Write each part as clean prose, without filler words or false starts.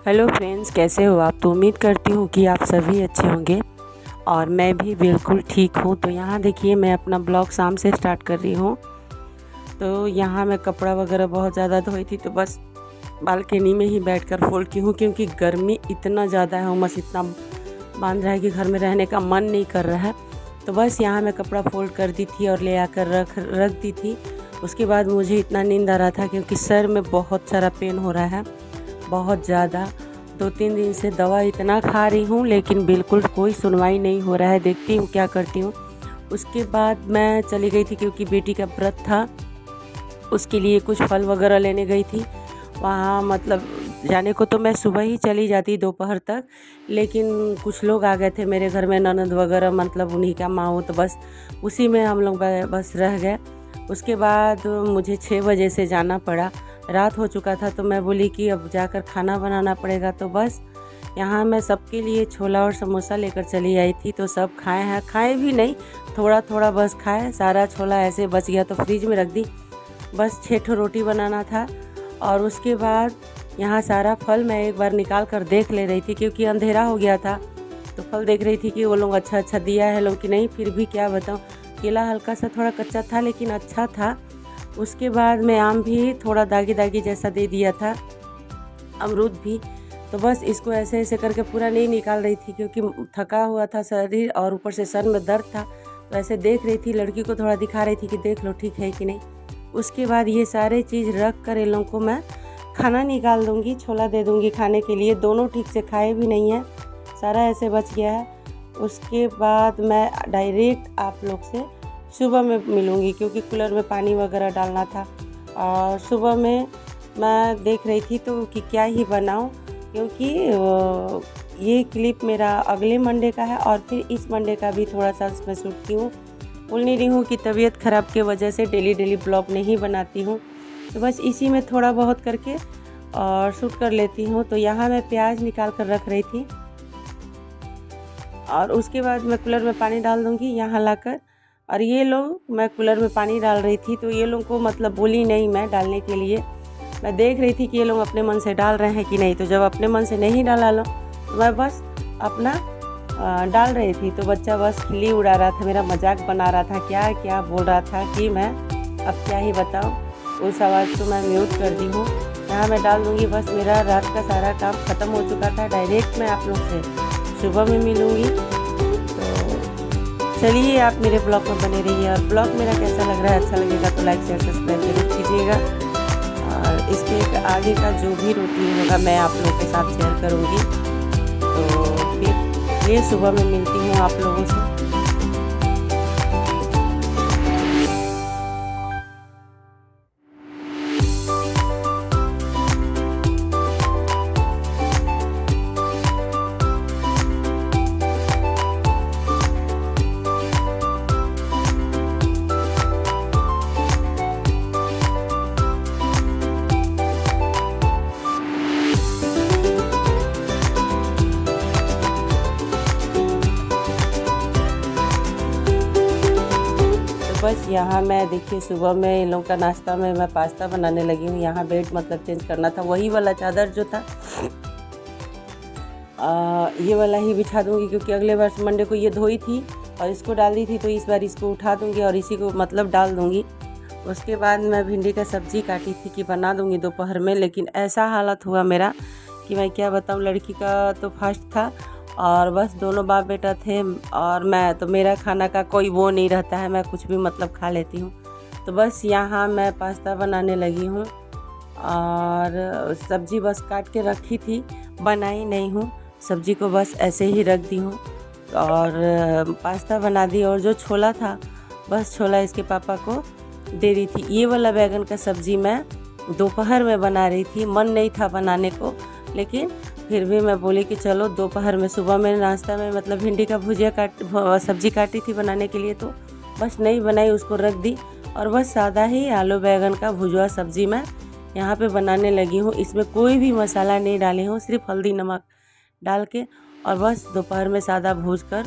Hello friends, कैसे हो आप। तो उम्मीद करती हूँ कि आप सभी अच्छे होंगे और मैं भी बिल्कुल ठीक हूँ। तो यहाँ देखिए, मैं अपना ब्लॉग शाम से स्टार्ट कर रही हूँ। तो यहाँ मैं कपड़ा वगैरह बहुत ज़्यादा धोई थी, तो बस बालकनी में ही बैठकर फोल्ड की हूँ, क्योंकि गर्मी इतना ज़्यादा है, उमस इतना बांध रहा है कि घर में रहने का मन नहीं कर रहा है। तो बस यहाँ मैं कपड़ा फोल्ड कर दी थी और ले आकर रख दी थी। उसके बाद मुझे इतना नींद आ रहा था, क्योंकि सर में बहुत सारा पेन हो रहा है, बहुत ज़्यादा। 2-3 दिन से दवा इतना खा रही हूँ, लेकिन बिल्कुल कोई सुनवाई नहीं हो रहा है। देखती हूँ क्या करती हूँ। उसके बाद मैं चली गई थी, क्योंकि बेटी का व्रत था, उसके लिए कुछ फल वगैरह लेने गई थी। वहाँ मतलब जाने को तो मैं सुबह ही चली जाती दोपहर तक, लेकिन कुछ लोग आ गए थे मेरे घर में, ननद वगैरह, मतलब उन्हीं का माँ, तो बस उसी में हम लोग बस रह गए। उसके बाद मुझे 6 बजे से जाना पड़ा, रात हो चुका था। तो मैं बोली कि अब जाकर खाना बनाना पड़ेगा। तो बस यहाँ मैं सबके लिए छोला और समोसा लेकर चली आई थी। तो सब खाए हैं, खाए भी नहीं, थोड़ा थोड़ा बस खाए। सारा छोला ऐसे बच गया तो फ्रिज में रख दी। बस 6 ठो रोटी बनाना था। और उसके बाद यहाँ सारा फल मैं एक बार निकाल कर देख ले रही थी, क्योंकि अंधेरा हो गया था। तो फल देख रही थी कि वो लोग अच्छा दिया है लोग कि नहीं। फिर भी क्या बताऊँ, केला हल्का सा थोड़ा कच्चा था, लेकिन अच्छा था। उसके बाद में आम भी थोड़ा दागी जैसा दे दिया था, अमरूद भी। तो बस इसको ऐसे ऐसे करके पूरा नहीं निकाल रही थी, क्योंकि थका हुआ था शरीर और ऊपर से सर में दर्द था। तो ऐसे देख रही थी, लड़की को थोड़ा दिखा रही थी कि देख लो ठीक है कि नहीं। उसके बाद ये सारे चीज़ रख कर इन लोगों को मैं खाना निकाल दूँगी, छोला दे दूँगी खाने के लिए। दोनों ठीक से खाए भी नहीं है, सारा ऐसे बच गया है। उसके बाद मैं डायरेक्ट आप लोग से सुबह में मिलूँगी, क्योंकि कूलर में पानी वगैरह डालना था। और सुबह में मैं देख रही थी तो कि क्या ही बनाऊँ, क्योंकि ये क्लिप मेरा अगले मंडे का है और फिर इस मंडे का भी थोड़ा सा मैं शूट हूँ। बोल नहीं रही हूँ कि तबीयत ख़राब की वजह से डेली ब्लॉग नहीं बनाती हूँ। तो बस इसी में थोड़ा बहुत करके और शूट कर लेती हूँ। तो यहाँ मैं प्याज निकाल कर रख रही थी, और उसके बाद मैं कूलर में पानी डाल दूँगी यहाँ लाकर। और ये लोग, मैं कूलर में पानी डाल रही थी तो ये लोग को मतलब बोली नहीं मैं डालने के लिए। मैं देख रही थी कि ये लोग अपने मन से डाल रहे हैं कि नहीं। तो जब अपने मन से नहीं डाला लो, तो मैं बस अपना डाल रही थी। तो बच्चा बस खिल्ली उड़ा रहा था, मेरा मजाक बना रहा था, क्या क्या बोल रहा था कि मैं अब क्या ही बताऊँ। उस आवाज़ को मैं म्यूट कर दी हूँ। यहाँ मैं डाल दूँगी। बस मेरा रात का सारा काम ख़त्म हो चुका था। डायरेक्ट मैं आप लोग से सुबह में मिलूँगी। तो चलिए, आप मेरे ब्लॉग में बने रहिए। और ब्लॉग मेरा कैसा लग रहा है, अच्छा लगेगा तो लाइक शेयर सब्सक्राइब जरूर कीजिएगा। और इसके आगे का जो भी रूटीन होगा मैं आप लोगों के साथ शेयर करूँगी। तो फिर ये सुबह में मिलती हूँ आप लोगों से। बस यहाँ मैं देखिए, सुबह में इन लोगों का नाश्ता में मैं पास्ता बनाने लगी हूँ। यहाँ बेड मतलब चेंज करना था, वही वाला चादर जो था ये वाला ही बिछा दूँगी, क्योंकि अगले बार मंडे को ये धोई थी और इसको डाल दी थी। तो इस बार इसको उठा दूँगी और इसी को मतलब डाल दूँगी। उसके बाद मैं भिंडी का सब्ज़ी काटी थी कि बना दूँगी दोपहर में, लेकिन ऐसा हालत हुआ मेरा कि मैं क्या बताऊँ। लड़की का तो फास्ट था और बस दोनों बाप बेटा थे, और मैं तो मेरा खाना का कोई वो नहीं रहता है, मैं कुछ भी मतलब खा लेती हूँ। तो बस यहाँ मैं पास्ता बनाने लगी हूँ, और सब्ज़ी बस काट के रखी थी, बनाई नहीं हूँ। सब्ज़ी को बस ऐसे ही रख दी हूँ और पास्ता बना दी। और जो छोला था, बस छोला इसके पापा को दे दी थी। ये वाला बैगन का सब्ज़ी मैं दोपहर में बना रही थी, मन नहीं था बनाने को, लेकिन फिर भी मैं बोली कि चलो दोपहर में। सुबह में नाश्ता में मतलब भिंडी का भुजिया सब्ज़ी काटी थी बनाने के लिए, तो बस नहीं बनाई, उसको रख दी। और बस सादा ही आलू बैगन का भुजिया सब्ज़ी मैं यहाँ पे बनाने लगी हूँ। इसमें कोई भी मसाला नहीं डाली हूँ, सिर्फ हल्दी नमक डाल के, और बस दोपहर में सादा भूज कर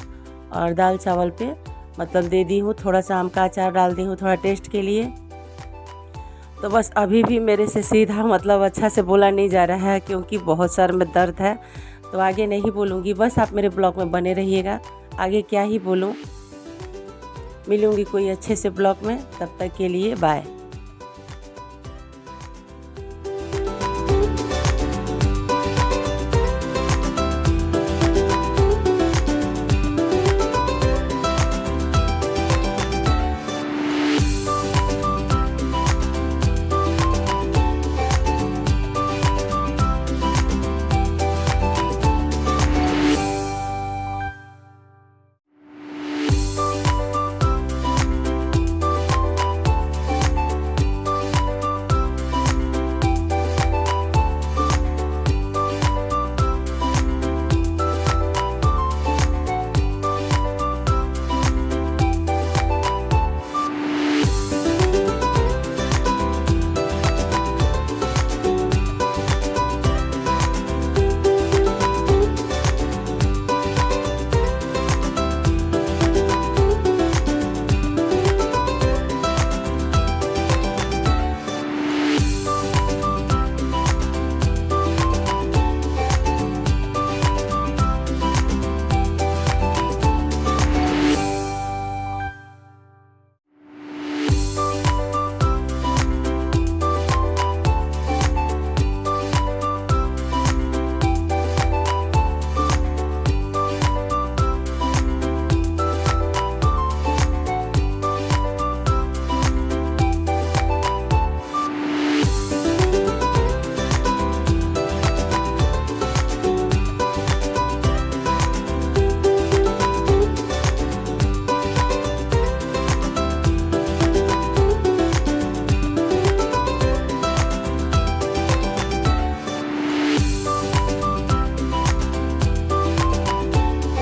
और दाल चावल पे मतलब दे दी हूँ। थोड़ा सा आम का अचार डाल दी हूँ थोड़ा टेस्ट के लिए। तो बस अभी भी मेरे से सीधा मतलब अच्छा से बोला नहीं जा रहा है, क्योंकि बहुत सर में दर्द है। तो आगे नहीं बोलूँगी, बस आप मेरे ब्लॉग में बने रहिएगा। आगे क्या ही बोलूँ, मिलूँगी कोई अच्छे से ब्लॉग में। तब तक के लिए बाय।